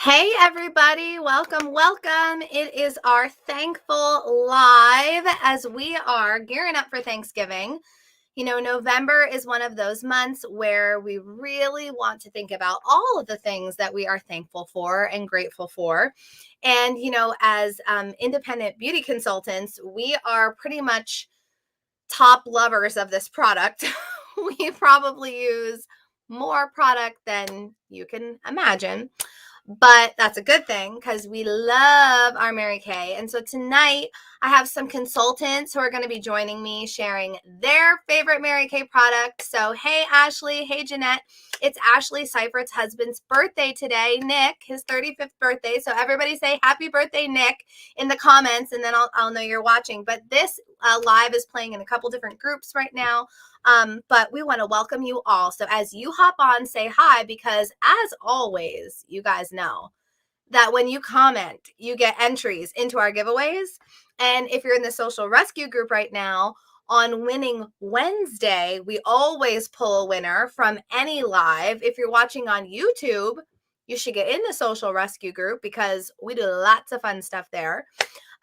Hey everybody, welcome. It is our Thankful Live as we are gearing up for Thanksgiving. November is one of those months where we really want to think about all of the things that we are thankful for and grateful for. And, as independent beauty consultants, we are pretty much top lovers of this product. We probably use more product than you can imagine. But that's a good thing because we love our Mary Kay. And so tonight I have some consultants who are going to be joining me sharing their favorite Mary Kay product. So, hey, Ashley. Hey, Jeanette. It's Ashley Seifert's husband's birthday today, Nick, his 35th birthday. So everybody say happy birthday, Nick, in the comments, and then I'll know you're watching. But this live is playing in a couple different groups right now. But we want to welcome you all. So as you hop on, say hi, because as always, you guys know that when you comment, you get entries into our giveaways. And if you're in the social rescue group right now, on Winning Wednesday, we always pull a winner from any live. If you're watching on YouTube, you should get in the social rescue group because we do lots of fun stuff there.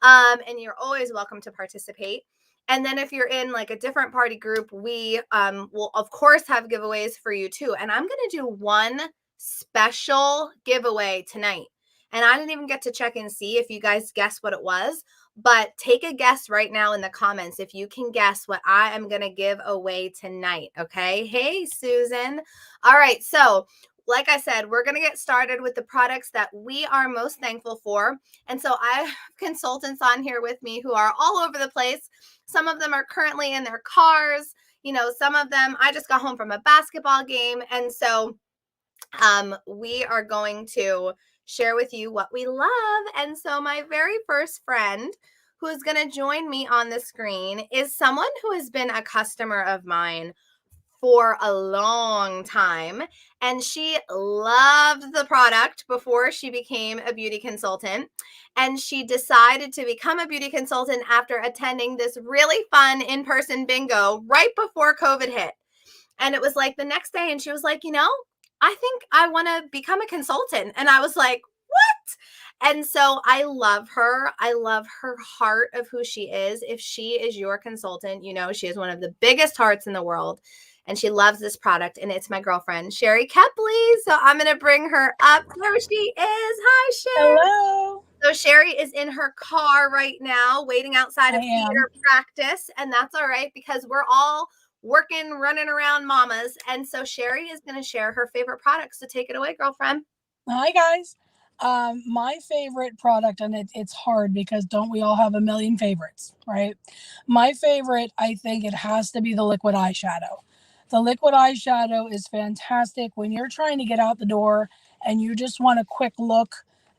And you're always welcome to participate. And then if you're in like a different party group, we will of course have giveaways for you too. And I'm going to do one special giveaway tonight. And I didn't even get to check and see if you guys guessed what it was, but take a guess right now in the comments if you can guess what I am going to give away tonight. Okay. Hey, Susan. All right. So like I said, we're going to get started with the products that we are most thankful for. And so I have consultants on here with me who are all over the place. Some of them are currently in their cars. Some of them, I just got home from a basketball game. And so we are going to share with you what we love. And so my very first friend who is going to join me on the screen is someone who has been a customer of mine for a long time. And she loved the product before she became a beauty consultant. And she decided to become a beauty consultant after attending this really fun in-person bingo right before COVID hit. And it was like the next day, and she was like, I think I want to become a consultant. And I was like, what? And so I love her. I love her heart of who she is. If she is your consultant, she is one of the biggest hearts in the world. And she loves this product. And it's my girlfriend, Sherry Kepley. So I'm going to bring her up. There she is. Hi, Sherry. Hello. So Sherry is in her car right now, waiting outside I of am. theater practice. And that's all right because we're all working, running around mamas. And so Sherry is going to share her favorite products. So take it away, girlfriend. Hi, guys. My favorite product, and it's hard because don't we all have a million favorites, right? My favorite, I think it has to be the liquid eyeshadow. The liquid eyeshadow is fantastic when you're trying to get out the door and you just want a quick look.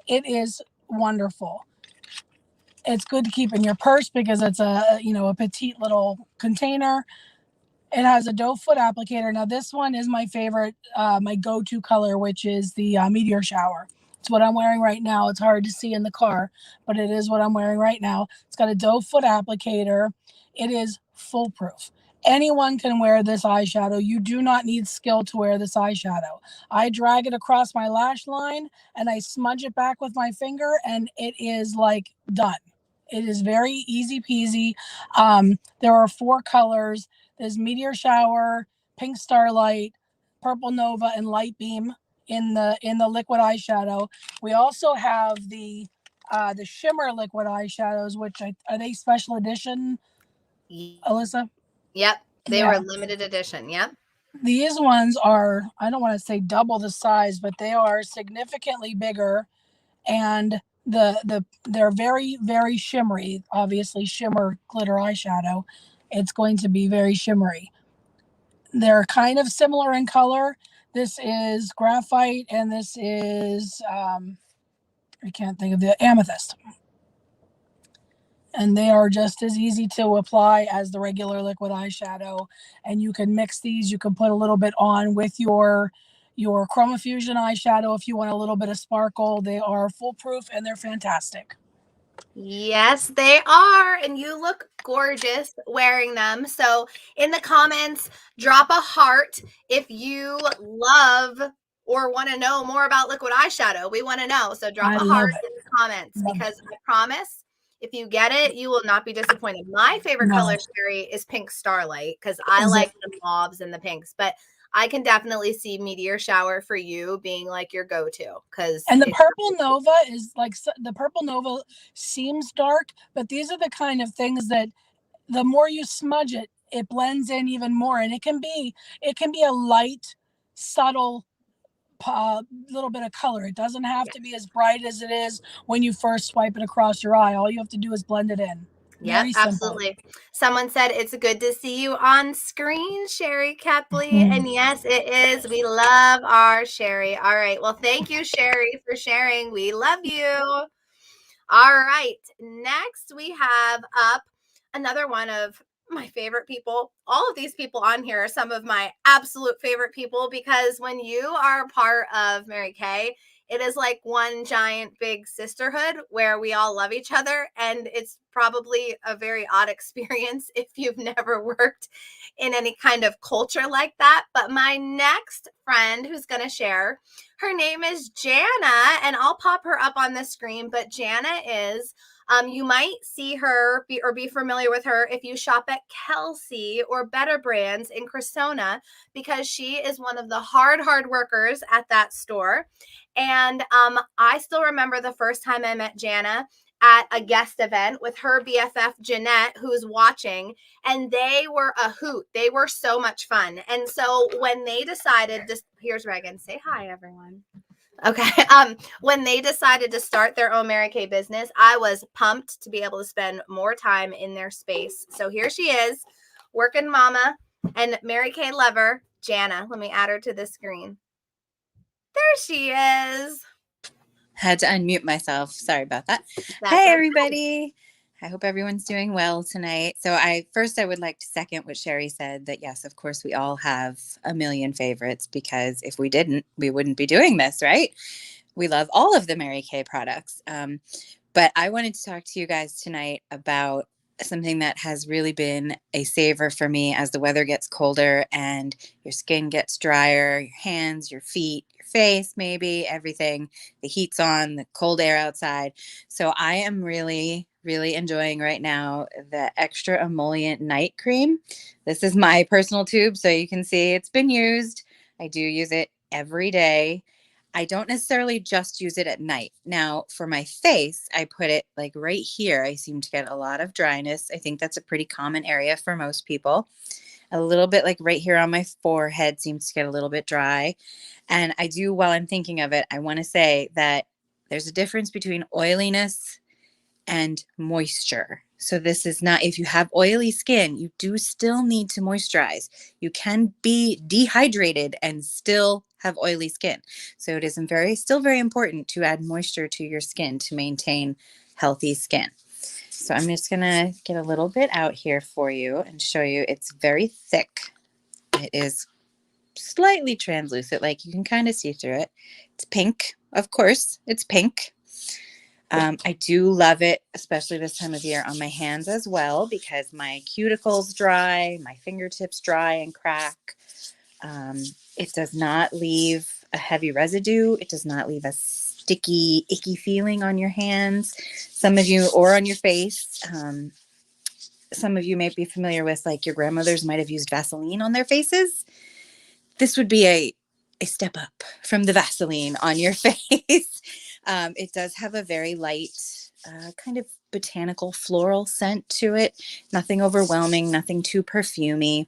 It is wonderful. It's good to keep in your purse because it's a petite little container. It has a doe foot applicator. Now this one is my favorite, my go-to color, which is the meteor shower. It's what I'm wearing right now. It's hard to see in the car, but it is what I'm wearing right now. It's got a doe foot applicator. It is foolproof. Anyone can wear this eyeshadow. You do not need skill to wear this eyeshadow. I drag it across my lash line and I smudge it back with my finger, and it is like done. It is very easy peasy. There are 4 colors. There's meteor shower, pink starlight, purple nova, and light beam in the liquid eyeshadow. We also have the shimmer liquid eyeshadows, which are they special edition, Alyssa? Yep. They were Yeah. limited edition. Yep. These ones are, I don't want to say double the size, but they are significantly bigger, and they're very, very shimmery. Obviously, shimmer glitter eyeshadow. It's going to be very shimmery. They're kind of similar in color. This is graphite, and this is I can't think of the amethyst. And they are just as easy to apply as the regular liquid eyeshadow. And you can mix these. You can put a little bit on with your Chroma Fusion eyeshadow if you want a little bit of sparkle. They are foolproof and they're fantastic. Yes, they are. And you look gorgeous wearing them. So in the comments, drop a heart if you love or want to know more about liquid eyeshadow, we want to know. So drop I a heart love it. in the comments, Love because it. I promise if you get it, you will not be disappointed. My favorite color, No. Sherry, is Pink Starlight, because I Is it? like the mauves and the pinks. But I can definitely see Meteor Shower for you being like your go-to, because And the it's purple nova is like, the purple nova seems dark, but these are the kind of things that the more you smudge it, it blends in even more. And it can be a light, subtle little bit of color. It doesn't have yeah. to be as bright as it is when you first swipe it across your eye. All you have to do is blend it in. Yep, Very simple. absolutely. Someone said it's good to see you on screen, Sherry Kepley. Mhm. And yes, it is. We love our Sherry. All right. Well, thank you, Sherry, for sharing. We love you. All right. Next, we have up another one of my favorite people. All of these people on here are some of my absolute favorite people, because when you are a part of Mary Kay, it is like one giant big sisterhood where we all love each other. And it's probably a very odd experience if you've never worked in any kind of culture like that. But my next friend who's going to share, her name is Jana, and I'll pop her up on the screen. But Jana is, you might see her be familiar with her if you shop at Kelsey or Better Brands in Cressona, because she is one of the hard workers at that store. And I still remember the first time I met Jana at a guest event with her BFF Jeanette, who's watching, and they were a hoot. They were so much fun. And so when they decided, just here's Reagan, say hi, everyone. Okay. When they decided to start their own Mary Kay business, I was pumped to be able to spend more time in their space. So here she is, working mama and Mary Kay lover, Jana. Let me add her to the screen. There she is. Had to unmute myself. Sorry about that. That's Hey, okay. everybody. I hope everyone's doing well tonight. So I would like to second what Sherry said, that yes, of course, we all have a million favorites, because if we didn't, we wouldn't be doing this, right? We love all of the Mary Kay products. But I wanted to talk to you guys tonight about something that has really been a saver for me as the weather gets colder and your skin gets drier, your hands, your feet, your face, maybe everything. The heat's on, the cold air outside. So I am really, really enjoying right now the extra emollient night cream. This is my personal tube, so you can see it's been used. I do use it every day. I don't necessarily just use it at night. Now, for my face, I put it like right here. I seem to get a lot of dryness. I think that's a pretty common area for most people. A little bit like right here on my forehead seems to get a little bit dry. And I do, while I'm thinking of it, I want to say that there's a difference between oiliness and moisture. So this is not, if you have oily skin, you do still need to moisturize. You can be dehydrated and still have oily skin. So it is still very important to add moisture to your skin to maintain healthy skin. So I'm just gonna get a little bit out here for you and show you. It's very thick. It is slightly translucent, like you can kind of see through it. It's pink, of course, it's pink. I do love it, especially this time of year, on my hands as well, because my cuticles dry, my fingertips dry and crack. It does not leave a heavy residue. It does not leave a sticky, icky feeling on your hands. Some of you, or on your face. Some of you may be familiar with, like, your grandmothers might have used Vaseline on their faces. This would be a step up from the Vaseline on your face. It does have a very light, kind of botanical floral scent to it. Nothing overwhelming, nothing too perfumey.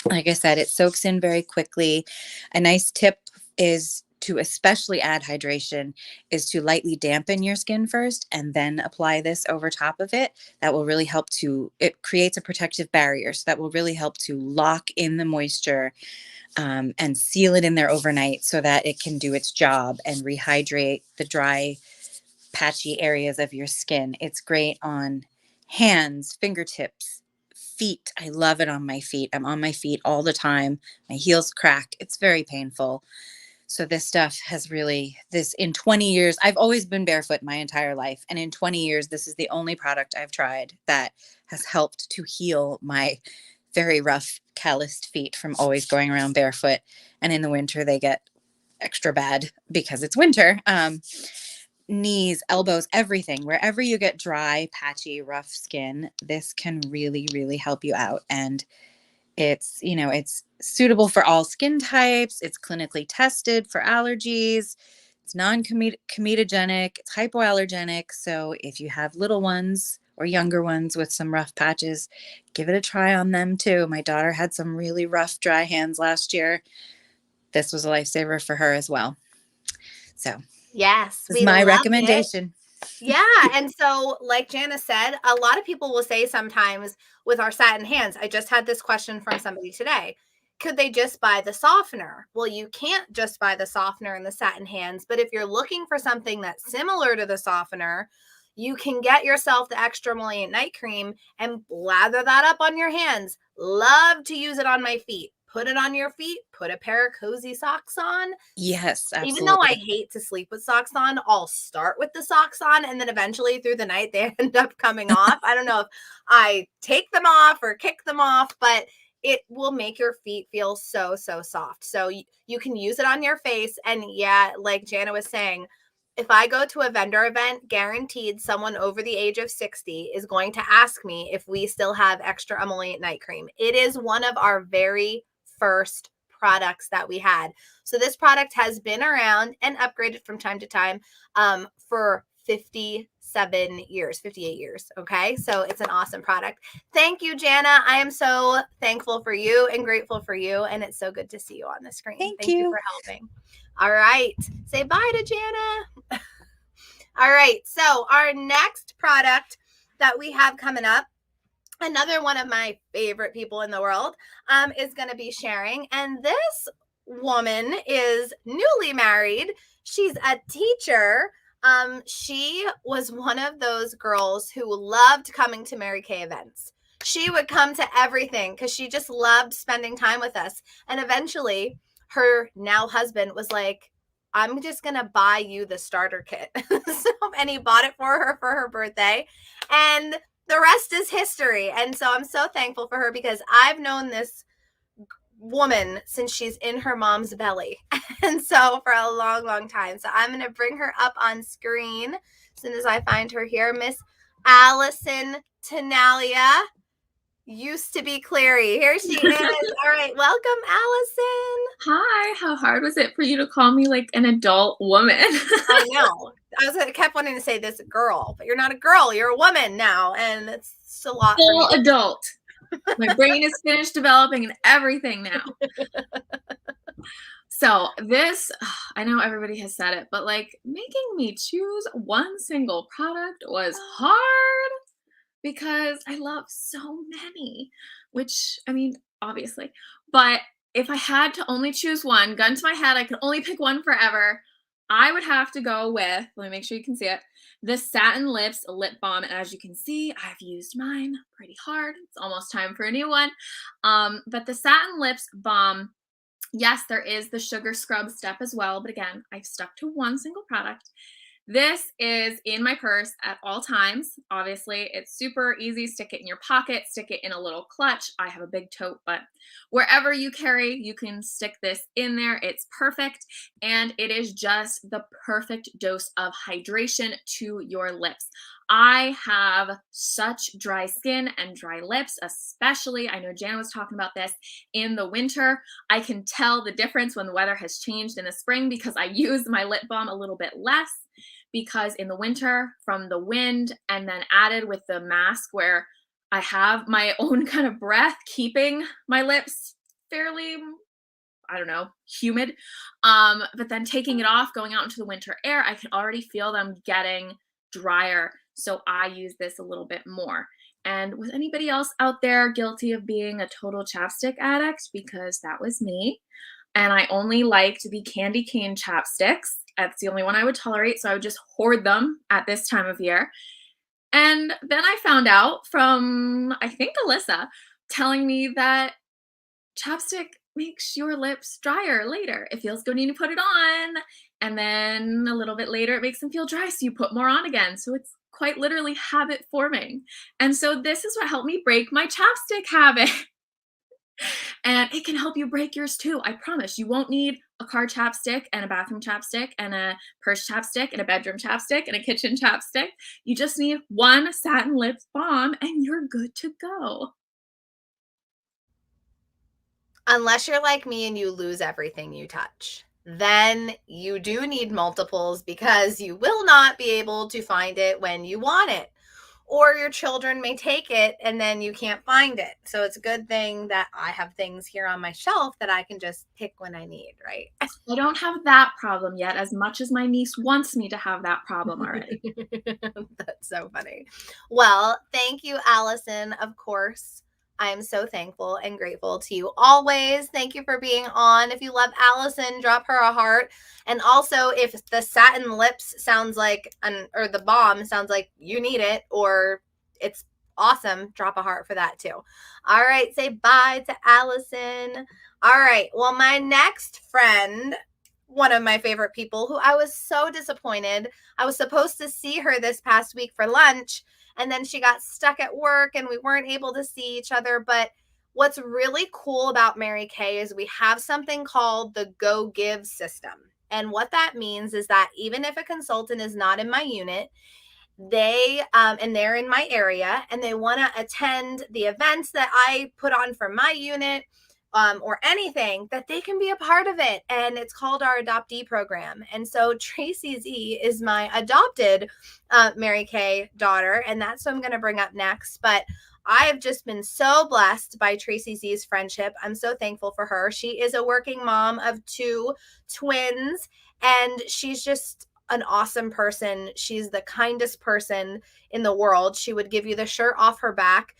Like I said, it soaks in very quickly. A nice tip is to especially add hydration is to lightly dampen your skin first and then apply this over top of it. That will really help it creates a protective barrier. So that will really help to lock in the moisture and seal it in there overnight so that it can do its job and rehydrate the dry, patchy areas of your skin. It's great on hands, fingertips, feet. I love it on my feet. I'm on my feet all the time. My heels crack. It's very painful. So this stuff has really, in 20 years, I've always been barefoot my entire life. And in 20 years, this is the only product I've tried that has helped to heal my very rough, calloused feet from always going around barefoot. And in the winter, they get extra bad because it's winter. Knees, elbows, everything, wherever you get dry, patchy, rough skin, this can really, really help you out. And it's, it's suitable for all skin types. It's clinically tested for allergies. It's non-comedogenic. It's hypoallergenic. So if you have little ones or younger ones with some rough patches, give it a try on them too. My daughter had some really rough, dry hands last year. This was a lifesaver for her as well. So yes, this is we my love recommendation. Yeah. And so, like Jana said, a lot of people will say sometimes with our satin hands, I just had this question from somebody today. Could they just buy the softener? Well, you can't just buy the softener in the satin hands, but if you're looking for something that's similar to the softener, you can get yourself the extra emollient night cream and blather that up on your hands. Love to use it on my feet. Put it on your feet, put a pair of cozy socks on. Yes, absolutely. Even though I hate to sleep with socks on, I'll start with the socks on, and then eventually through the night they end up coming off. I don't know if I take them off or kick them off, but it will make your feet feel so, so soft. So you can use it on your face. And yeah, like Jana was saying, if I go to a vendor event, guaranteed someone over the age of 60 is going to ask me if we still have extra emollient night cream. It is one of our very first products that we had. So this product has been around and upgraded from time to time for 58 years. Okay. So it's an awesome product. Thank you, Jana. I am so thankful for you and grateful for you. And it's so good to see you on the screen. Thank you you for helping. All right. Say bye to Jana. All right. So our next product that we have coming up, another one of my favorite people in the world, is going to be sharing. And this woman is newly married. She's a teacher. She was one of those girls who loved coming to Mary Kay events. She would come to everything because she just loved spending time with us. And eventually, her now husband was like, I'm just going to buy you the starter kit. And he bought it for her birthday. And the rest is history. And so I'm so thankful for her because I've known this woman since she's in her mom's belly. And so for a long, long time. So I'm going to bring her up on screen as soon as I find her here. Miss Allison Tenalia. Used to be Clary. Here she is. All right. Welcome, Allison. Hi. How hard was it for you to call me like an adult woman? I know. I kept wanting to say this girl, but you're not a girl. You're a woman now. And it's a lot. Full adult. My brain is finished developing and everything now. So this, I know everybody has said it, but like making me choose one single product was hard. Because I love so many, which, I mean, obviously. But if I had to only choose one, gun to my head, I could only pick one forever, I would have to go with, let me make sure you can see it, the Satin Lips Lip Balm. And as you can see, I've used mine pretty hard. It's almost time for a new one. But the Satin Lips Balm, yes, there is the sugar scrub step as well. But again, I've stuck to one single product. This is in my purse at all times. Obviously, it's super easy. Stick it in your pocket, stick it in a little clutch. I have a big tote, but wherever you carry, you can stick this in there. It's perfect. And it is just the perfect dose of hydration to your lips. I have such dry skin and dry lips, especially, I know Jana was talking about this, in the winter. I can tell the difference when the weather has changed in the spring because I use my lip balm a little bit less. Because in the winter, from the wind and then added with the mask where I have my own kind of breath keeping my lips fairly, I don't know, humid. But then taking it off, going out into the winter air, I can already feel them getting drier. So I use this a little bit more. And was anybody else out there guilty of being a total chapstick addict? Because that was me. And I only liked the candy cane chapsticks. That's the only one I would tolerate. So I would just hoard them at this time of year. And then I found out from, I think, Alyssa telling me that chapstick makes your lips drier later. It feels good when you put it on. And then a little bit later, it makes them feel dry. So you put more on again. So it's quite literally habit forming. And so this is what helped me break my chapstick habit. And it can help you break yours too. I promise. You won't need a car chapstick and a bathroom chapstick and a purse chapstick and a bedroom chapstick and a kitchen chapstick. You just need one satin lip balm and you're good to go. Unless you're like me and you lose everything you touch. Then you do need multiples because you will not be able to find it when you want it. Or your children may take it and then you can't find it. So it's a good thing that I have things here on my shelf that I can just pick when I need, right? I don't have that problem yet, as much as my niece wants me to have that problem already. That's so funny. Well, thank you, Allison, of course. I am so thankful and grateful to you always. Thank you for being on. If you love Allison, drop her a heart. And also, if the satin lips sounds like, or the balm sounds like you need it, or it's awesome, drop a heart for that too. All right, say bye to Allison. All right, well, my next friend, one of my favorite people who I was so disappointed. I was supposed to see her this past week for lunch, and then she got stuck at work and we weren't able to see each other. But what's really cool about Mary Kay is we have something called the Go Give system. And what that means is that even if a consultant is not in my unit, they and they're in my area and they want to attend the events that I put on for my unit, or anything, that they can be a part of it. And it's called our adoptee program. And so Tracy Z is my adopted Mary Kay daughter. And that's what I'm going to bring up next. But I have just been so blessed by Tracy Z's friendship. I'm so thankful for her. She is a working mom of 2 twins, and she's just an awesome person. She's the kindest person in the world. She would give you the shirt off her back.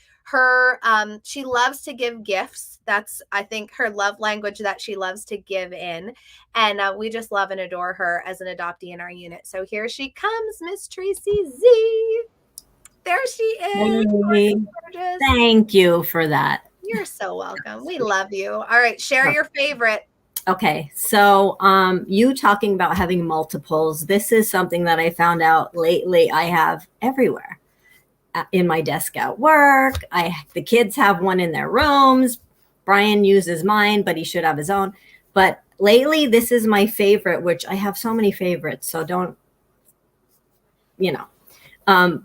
She loves to give gifts. That's, I think, her love language, that she loves to give in. And we just love and adore her as an adoptee in our unit. So here she comes, Miss Tracy Z. There she is. Hey, thank you for that. You're so welcome. We love you. All right, share your favorite. Okay, so you talking about having multiples. This is something that I found out lately I have everywhere. In my desk at work. The kids have one in their rooms. Brian uses mine, but he should have his own. But lately, this is my favorite, which I have so many favorites, so don't,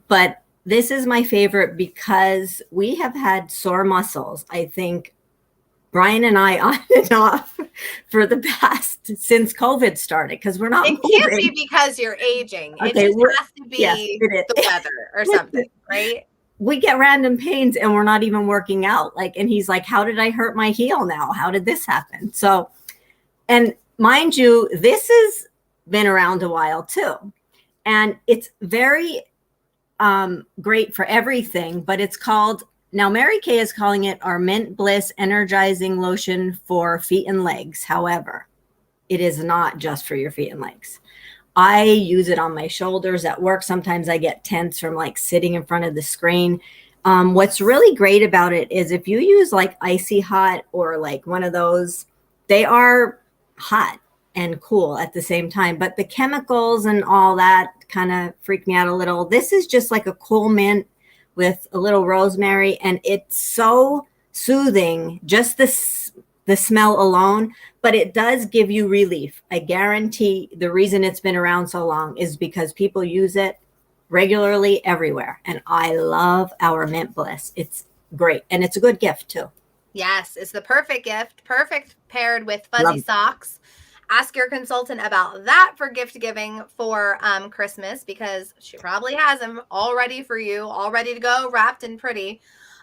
but this is my favorite because we have had sore muscles, I think, Brian and I on and off for the past, since COVID started, because we're not It moving. can't be because you're aging. Okay, it just has to be the weather or something, right? We get random pains and we're not even working out. And he's like, how did I hurt my heel now? How did this happen? So, and mind you, this has been around a while too. And it's very great for everything, but it's called, now Mary Kay is calling it our Mint Bliss Energizing Lotion for feet and legs. However, it is not just for your feet and legs. I use it on my shoulders at work. Sometimes I get tense from sitting in front of the screen. What's really great about it is if you use Icy Hot or one of those, they are hot and cool at the same time. But the chemicals and all that kind of freak me out a little. This is just like a cool mint with a little rosemary, and it's so soothing, just the smell alone, but it does give you relief. I guarantee the reason it's been around so long is because people use it regularly everywhere. And I love our Mint Bliss. It's great. And it's a good gift too. Yes, it's the perfect gift. Perfect paired with fuzzy socks. Ask your consultant about that for gift giving for Christmas, because she probably has them all ready for you, all ready to go, wrapped and pretty.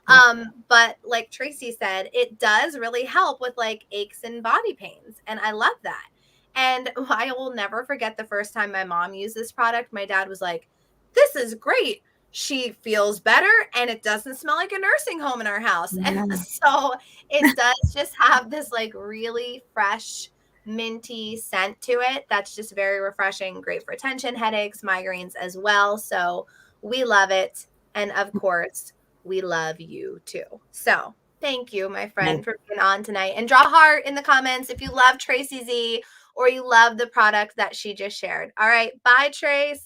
But like Tracy said, it does really help with aches and body pains. And I love that. And I will never forget the first time my mom used this product. My dad was like, this is great. She feels better and it doesn't smell like a nursing home in our house. Yeah. And so it does just have this really fresh, minty scent to it. That's just very refreshing. Great for tension, headaches, migraines as well. So we love it. And of course, we love you too. So thank you, my friend, for being on tonight. And drop a heart in the comments if you love Tracy Z or you love the product that she just shared. All right. Bye, Trace.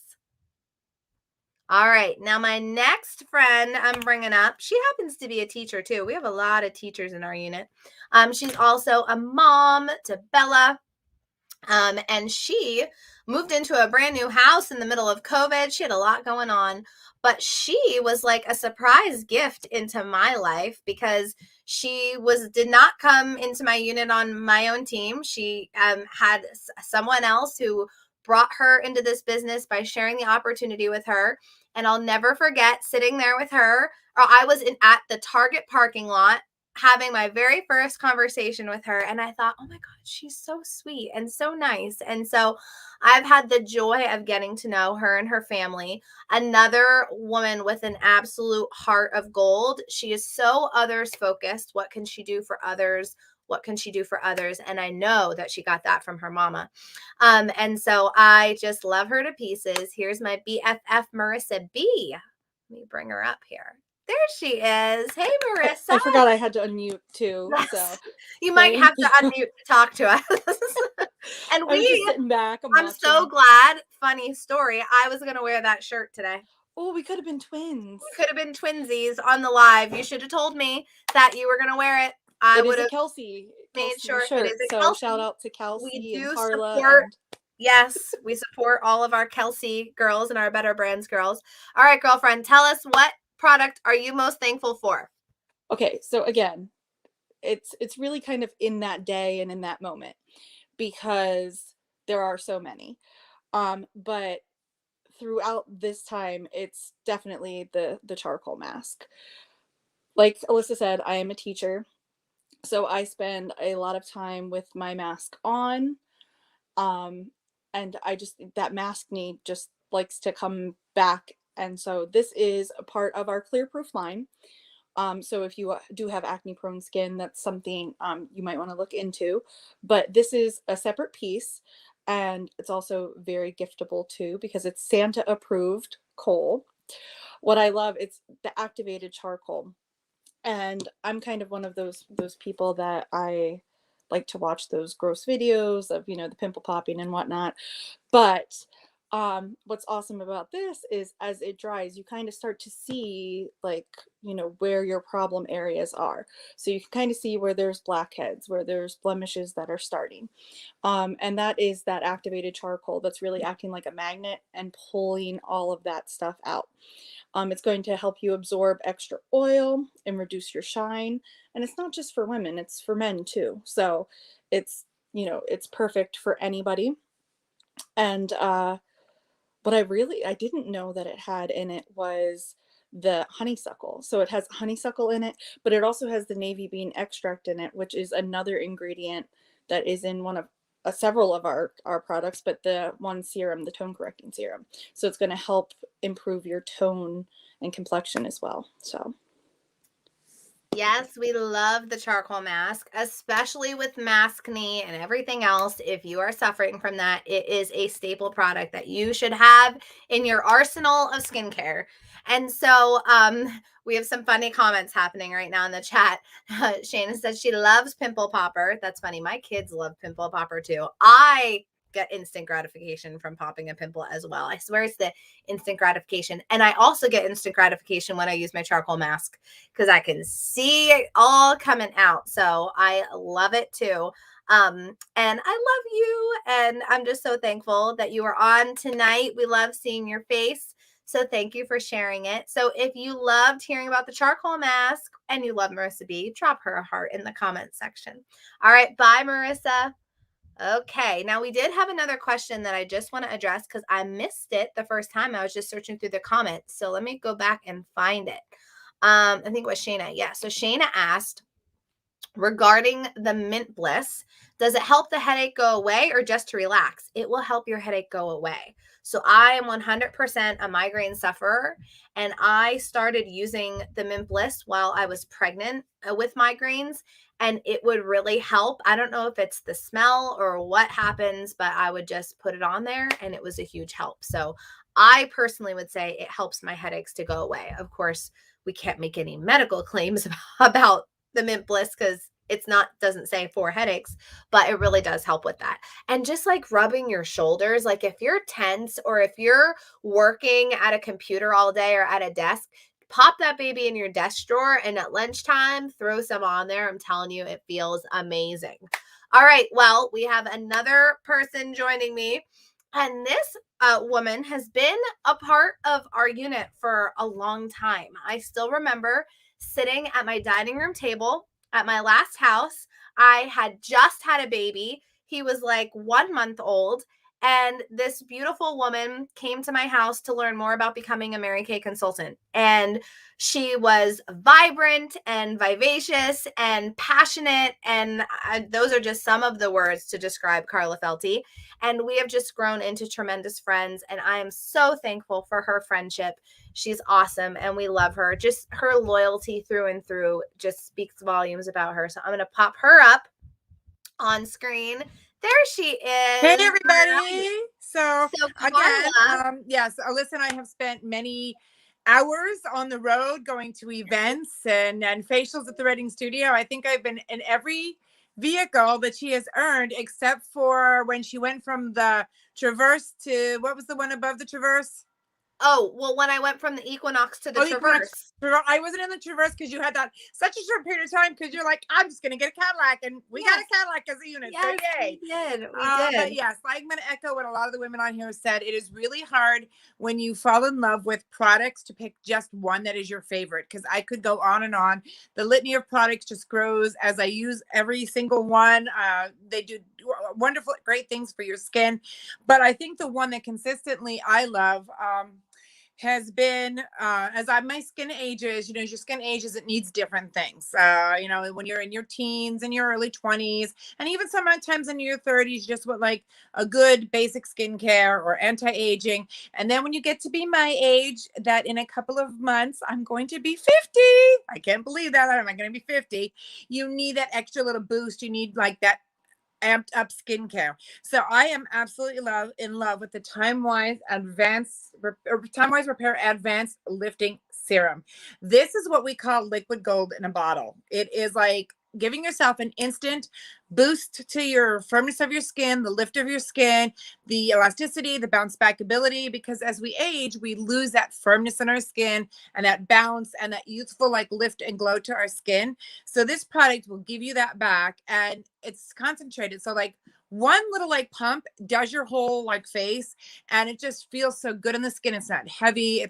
All right. Now, my next friend I'm bringing up, she happens to be a teacher too. We have a lot of teachers in our unit. She's also a mom to Bella. And she moved into a brand new house in the middle of COVID. She had a lot going on, but she was like a surprise gift into my life because she did not come into my unit on my own team. She had someone else who brought her into this business by sharing the opportunity with her. And I'll never forget sitting there with her, or I was at the Target parking lot having my very first conversation with her, and I thought, oh my God, she's so sweet and so nice. And so I've had the joy of getting to know her and her family. Another woman with an absolute heart of gold. She is so others focused. What can she do for others? What can she do for others? And I know that she got that from her mama. And so I just love her to pieces. Here's my BFF, Marissa B. Let me bring her up here. There she is. Hey, Marissa. I forgot I had to unmute too. Yes. So you might have to unmute to talk to us. And I'm just sitting back. I'm so glad. Funny story. I was going to wear that shirt today. Oh, we could have been twins. We could have been twinsies on the live. You should have told me that you were going to wear it. I would have Kelsey made sure shirt. it is a so Kelsey. Shout out to Kelsey We do and Carla. support. Yes, we support all of our Kelsey girls and our Better Brands girls. All right, girlfriend, tell us, what product are you most thankful for? Okay, so again, it's really kind of in that day and in that moment because there are so many. But throughout this time, it's definitely the charcoal mask. Like Alyssa said, I am a teacher, so I spend a lot of time with my mask on. And that mask need just likes to come back. And so this is a part of our Clear Proof line. So if you do have acne prone skin, that's something you might want to look into. But this is a separate piece, and it's also very giftable too because it's Santa approved coal. What I love, it's the activated charcoal. And I'm kind of one of those people that I like to watch those gross videos of, the pimple popping and whatnot. But what's awesome about this is as it dries, you kind of start to see where your problem areas are. So you can kind of see where there's blackheads, where there's blemishes that are starting. And that is that activated charcoal that's really acting like a magnet and pulling all of that stuff out. It's going to help you absorb extra oil and reduce your shine. And it's not just for women, it's for men too. So it's perfect for anybody. And what I didn't know that it had in it was the honeysuckle. So it has honeysuckle in it, but it also has the navy bean extract in it, which is another ingredient that is in one of several of our products, but the one serum, the tone correcting serum. So it's going to help improve your tone and complexion as well. So yes, we love the charcoal mask, especially with maskne and everything else. If you are suffering from that, it is a staple product that you should have in your arsenal of skincare. And so we have some funny comments happening right now in the chat. Shana says she loves Pimple Popper. That's funny. My kids love Pimple Popper too. I get instant gratification from popping a pimple as well. I swear it's the instant gratification. And I also get instant gratification when I use my charcoal mask because I can see it all coming out. So I love it too. And I love you. And I'm just so thankful that you are on tonight. We love seeing your face. So thank you for sharing it. So if you loved hearing about the charcoal mask and you love Marissa B, drop her a heart in the comment section. All right. Bye, Marissa. Okay, now we did have another question that I just want to address because I missed it the first time. I was just searching through the comments. So let me go back and find it. I think it was Shana. Yeah, so Shana asked, regarding the Mint Bliss, does it help the headache go away or just to relax? It will help your headache go away. So I am 100% a migraine sufferer, and I started using the Mint Bliss while I was pregnant with migraines, and it would really help. I don't know if it's the smell or what happens, but I would just put it on there and it was a huge help. So I personally would say it helps my headaches to go away. Of course, we can't make any medical claims about the Mint Bliss because it's not, doesn't say for headaches, but it really does help with that. And just like rubbing your shoulders, like if you're tense or if you're working at a computer all day or at a desk, pop that baby in your desk drawer and at lunchtime, throw some on there. I'm telling you, it feels amazing. All right. Well, we have another person joining me. And this woman has been a part of our unit for a long time. I still remember sitting at my dining room table at my last house. I had just had a baby. He was like 1 month old. And this beautiful woman came to my house to learn more about becoming a Mary Kay consultant. And she was vibrant and vivacious and passionate. And those are just some of the words to describe Carla Felty. And we have just grown into tremendous friends. And I am so thankful for her friendship. She's awesome. And we love her. Just her loyalty through and through just speaks volumes about her. So I'm going to pop her up on screen. There she is. Hey, everybody. So Carla, again, yes, Alyssa and I have spent many hours on the road going to events and facials at the Reading Studio. I think I've been in every vehicle that she has earned, except for when she went from the Traverse to, what was the one above the Traverse? oh, well, when I went from the Equinox to the Traverse. I wasn't in the Traverse because you had that such a short period of time because you're like, I'm just going to get a Cadillac. And we got a Cadillac as a unit. Yes, so yay. we did. But yes, I'm going to echo what a lot of the women on here have said. It is really hard when you fall in love with products to pick just one that is your favorite, because I could go on and on. The litany of products just grows as I use every single one. They do wonderful, great things for your skin. But I think the one that consistently I love, has been my skin ages, your skin ages, it needs different things. When you're in your teens and your early 20s, and even sometimes in your 30s, just what like a good basic skincare or anti-aging. And then when you get to be my age, that in a couple of months, I'm going to be 50. I can't believe that. I'm going to be 50. You need that extra little boost. You need like that amped up skincare. So I am absolutely in love with the Time Wise Repair Advanced Lifting Serum. This is what we call liquid gold in a bottle. It is like giving yourself an instant boost to your firmness of your skin, the lift of your skin, the elasticity, the bounce back ability, because as we age, we lose that firmness in our skin and that bounce and that youthful like lift and glow to our skin. So this product will give you that back, and it's concentrated. So like one little like pump does your whole like face, and it just feels so good in the skin. It's not heavy.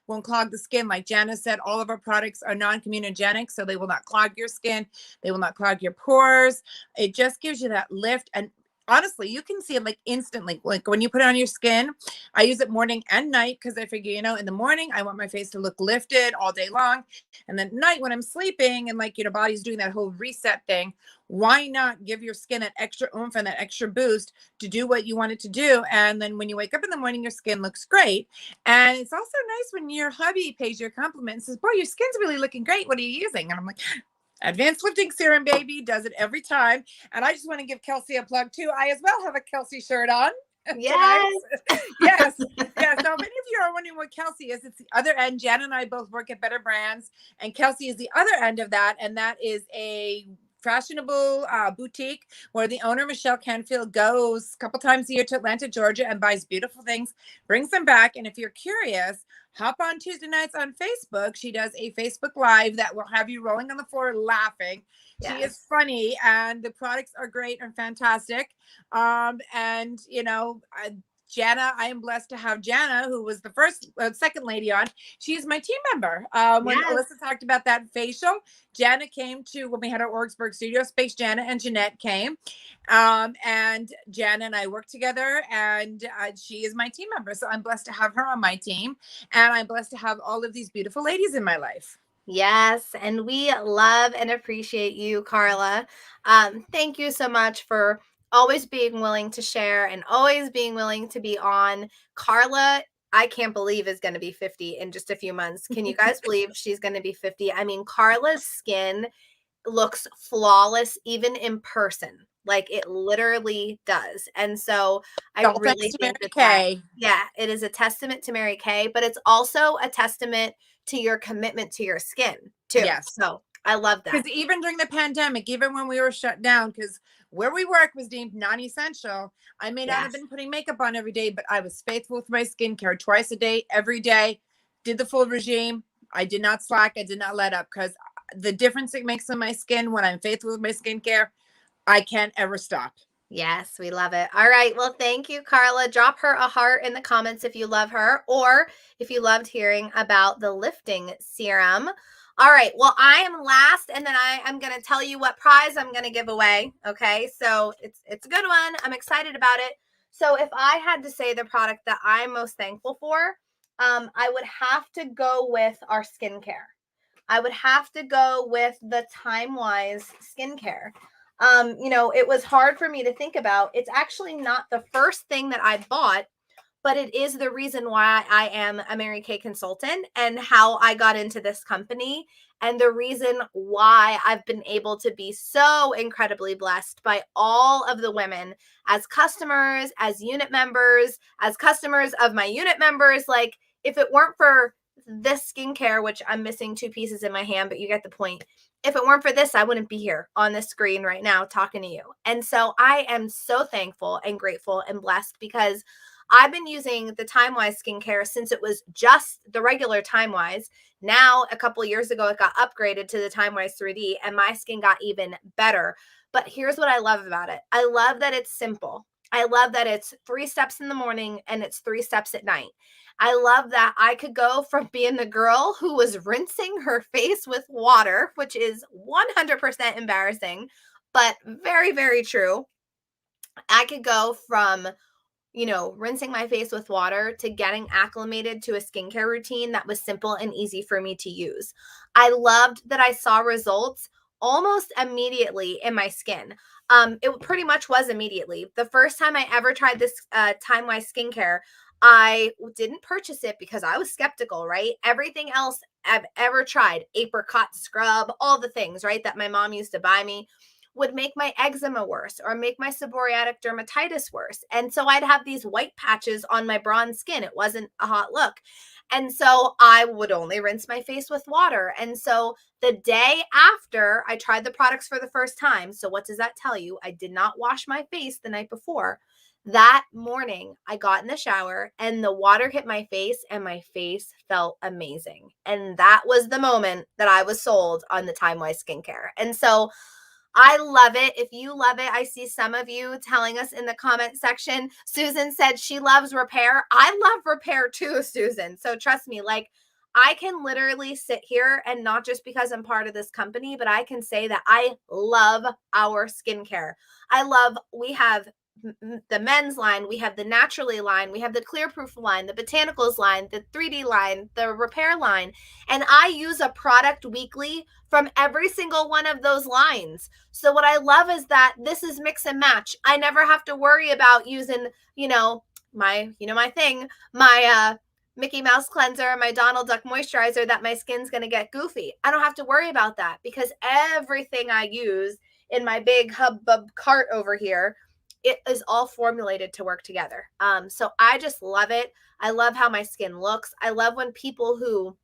Won't clog the skin. Like Jana said, all of our products are non-comedogenic, so they will not clog your skin. They will not clog your pores. It just gives you that lift. And honestly, you can see it like instantly. Like when you put it on your skin, I use it morning and night because I figure, in the morning, I want my face to look lifted all day long. And then at night when I'm sleeping and like, body's doing that whole reset thing, why not give your skin that extra oomph and that extra boost to do what you want it to do? And then when you wake up in the morning, your skin looks great. And it's also nice when your hubby pays you a compliment and says, boy, your skin's really looking great. What are you using? And I'm like, Advanced Lifting Serum, baby, does it every time. And I just want to give Kelsey a plug too. I as well have a Kelsey shirt on. Yes. Yes. So if any of you are wondering what Kelsey is, it's the other end. Jana and I both work at Better Brands, and Kelsey is the other end of that. And that is a fashionable boutique where the owner, Michelle Canfield, goes a couple times a year to Atlanta, Georgia, and buys beautiful things, brings them back. And if you're curious, hop on Tuesday nights on Facebook. She does a Facebook Live that will have you rolling on the floor laughing. Yes. She is funny, and the products are great and fantastic. Jana, I am blessed to have Jana, who was the second lady on. She's my team member. When Alyssa talked about that facial, Jana came to, when we had our Orgsburg studio space, Jana and Jeanette came. And Jana and I worked together, and she is my team member. So I'm blessed to have her on my team. And I'm blessed to have all of these beautiful ladies in my life. Yes, and we love and appreciate you, Carla. Thank you so much for always being willing to share and always being willing to be on. Carla, I can't believe is going to be 50 in just a few months. Can you guys believe she's going to be 50? I mean, Carla's skin looks flawless even in person. Like it literally does. And so I really think that it is a testament to Mary Kay, but it's also a testament to your commitment to your skin too. Yes. So I love that. Because even during the pandemic, even when we were shut down, because where we work was deemed non-essential, I may not have been putting makeup on every day, but I was faithful with my skincare twice a day, every day, did the full regime. I did not slack. I did not let up, because the difference it makes on my skin when I'm faithful with my skincare, I can't ever stop. Yes, we love it. All right. Well, thank you, Carla. Drop her a heart in the comments if you love her, or if you loved hearing about the lifting serum. All right. Well, I am last, and then I'm going to tell you what prize I'm going to give away. Okay. So it's a good one. I'm excited about it. So if I had to say the product that I'm most thankful for, I would have to go with our skincare. I would have to go with the Time Wise skincare. It was hard for me to think about. It's actually not the first thing that I bought, but it is the reason why I am a Mary Kay consultant and how I got into this company, and the reason why I've been able to be so incredibly blessed by all of the women as customers, as unit members, as customers of my unit members. Like, if it weren't for this skincare, which I'm missing 2 pieces in my hand, but you get the point. If it weren't for this, I wouldn't be here on the screen right now talking to you. And so I am so thankful and grateful and blessed, because I've been using the Time Wise skincare since it was just the regular Time Wise. Now, a couple of years ago, it got upgraded to the Time Wise 3D, and my skin got even better. But here's what I love about it. I love that it's simple. I love that it's 3 steps in the morning and it's 3 steps at night. I love that I could go from being the girl who was rinsing her face with water, which is 100% embarrassing, but very, very true. I could go from rinsing my face with water to getting acclimated to a skincare routine that was simple and easy for me to use. I loved that I saw results almost immediately in my skin. It pretty much was immediately. The first time I ever tried this Time Wise skincare, I didn't purchase it because I was skeptical, right? Everything else I've ever tried, apricot scrub, all the things, right, that my mom used to buy me, would make my eczema worse or make my seborrheic dermatitis worse. And so I'd have these white patches on my bronze skin. It wasn't a hot look. And so I would only rinse my face with water. And so the day after I tried the products for the first time, so what does that tell you? I did not wash my face the night before. That morning, I got in the shower and the water hit my face and my face felt amazing. And that was the moment that I was sold on the Time Wise skincare. And so I love it. If you love it, I see some of you telling us in the comment section. Susan said she loves repair. I love repair too, Susan. So trust me, like, I can literally sit here, and not just because I'm part of this company, but I can say that I love our skincare. We have the men's line, we have the naturally line, we have the clear proof line, the botanicals line, the 3D line, the repair line, and I use a product weekly from every single one of those lines. So what I love is that this is mix and match. I never have to worry about using my Mickey Mouse cleanser, my Donald Duck moisturizer, that my skin's going to get goofy. I don't have to worry about that, because everything I use in my big hubbub cart over here, it is all formulated to work together. So I just love it. I love how my skin looks. I love when people who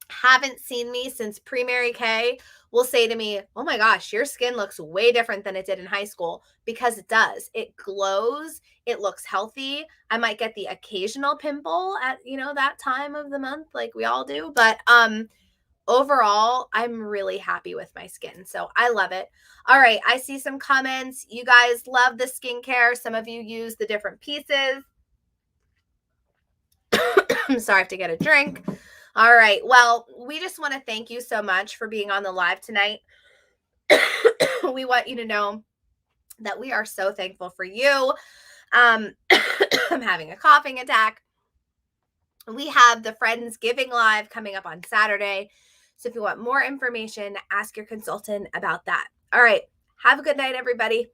haven't seen me since pre-Mary Kay will say to me, "Oh my gosh, your skin looks way different than it did in high school," because it does. It glows. It looks healthy. I might get the occasional pimple at, that time of the month, like we all do. But overall, I'm really happy with my skin. So I love it. All right. I see some comments. You guys love the skincare. Some of you use the different pieces. I'm sorry, I have to get a drink. All right. Well, we just want to thank you so much for being on the live tonight. We want you to know that we are so thankful for you. I'm having a coughing attack. We have the Friendsgiving Live coming up on Saturday. So if you want more information, ask your consultant about that. All right. Have a good night, everybody.